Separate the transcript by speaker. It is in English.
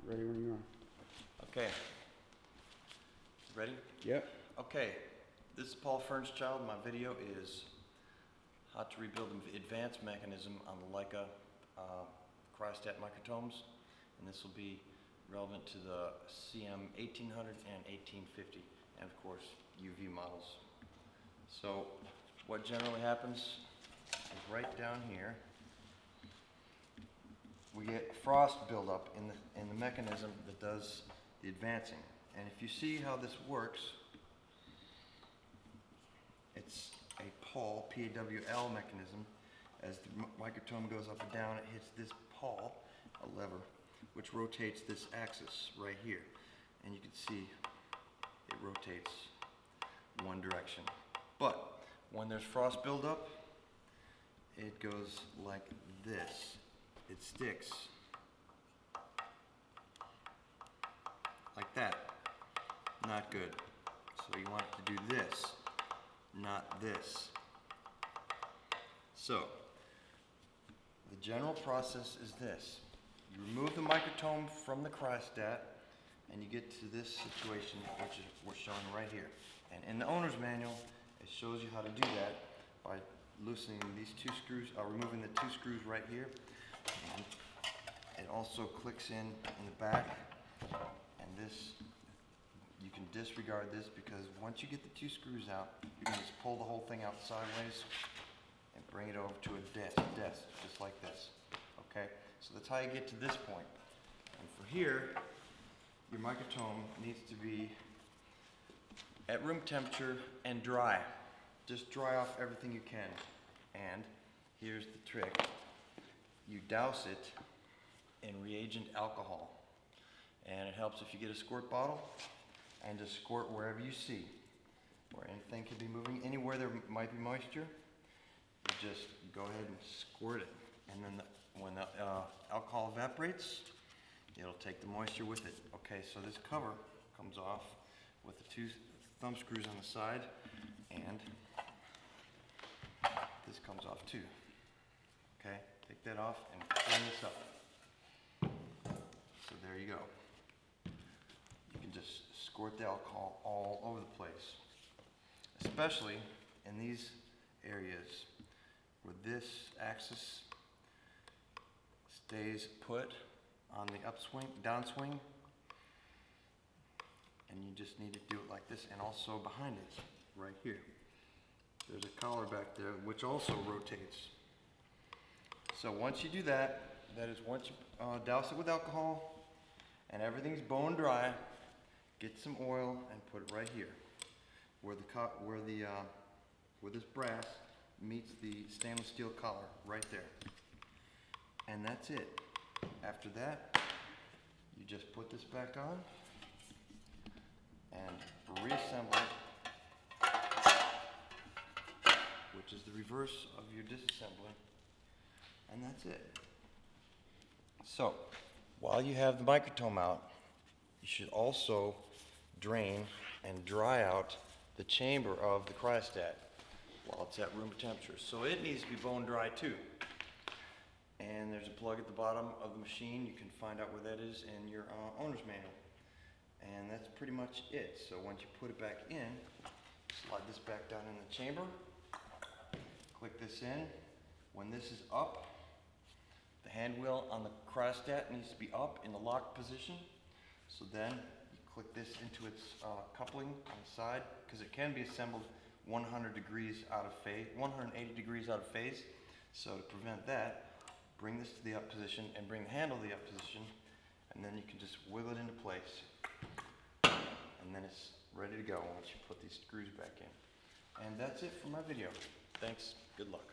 Speaker 1: Ready when you are.
Speaker 2: Okay. Ready?
Speaker 1: Yep.
Speaker 2: Okay. This is Paul Fernschild. My video is how to rebuild the advanced mechanism on the Leica cryostat microtomes, and this will be relevant to the CM 1800 and 1850, and of course UV models. So what generally happens is right down here we get frost buildup in the mechanism that does the advancing. And if you see how this works, it's a Pawl, P-A-W-L mechanism. As the microtome goes up and down, it hits this pawl, a lever, which rotates this axis right here. And you can see it rotates one direction. But when there's frost buildup, it goes like this. It sticks like that. Not good. So you want it to do this, not this. So the general process is this. You remove the microtome from the cryostat and you get to this situation, which is we're showing right here. And in the owner's manual, it shows you how to do that by loosening these two screws, removing the two screws right here. And it also clicks in the back, and this, you can disregard this because once you get the two screws out, you can just pull the whole thing out sideways and bring it over to a desk, just like this. Okay? So that's how you get to this point. And for here, your microtome needs to be at room temperature and dry. Just dry off everything you can. And here's the trick. You douse it in reagent alcohol. And it helps if you get a squirt bottle and just squirt wherever you see. Where anything could be moving, anywhere there might be moisture, you just go ahead and squirt it. And then when the alcohol evaporates, it'll take the moisture with it. Okay, so this cover comes off with the two thumb screws on the side, and this comes off too. Okay, take that off and clean this up. So there you go. You can just squirt the alcohol all over the place, especially in these areas where this axis stays put on the upswing, downswing, and you just need to do it like this, and also behind it, right here. There's a collar back there which also rotates. So once you do that, that is once you douse it with alcohol and everything's bone dry, get some oil and put it right here, where this brass meets the stainless steel collar, right there. And that's it. After that, you just put this back on and reassemble it, which is the reverse of your disassembly, and that's it. So, while you have the microtome out, you should also drain and dry out the chamber of the cryostat while it's at room temperature. So it needs to be bone dry too. And there's a plug at the bottom of the machine. You can find out where that is in your owner's manual. And that's pretty much it. So once you put it back in, slide this back down in the chamber, click this in. When this is up, the hand wheel on the cryostat needs to be up in the locked position. So then you click this into its coupling on the side, because it can be assembled 100 degrees out of phase, 180 degrees out of phase. So to prevent that, bring this to the up position and bring the handle to the up position, and then you can just wiggle it into place. And then it's ready to go once you put these screws back in. And that's it for my video. Thanks. Good luck.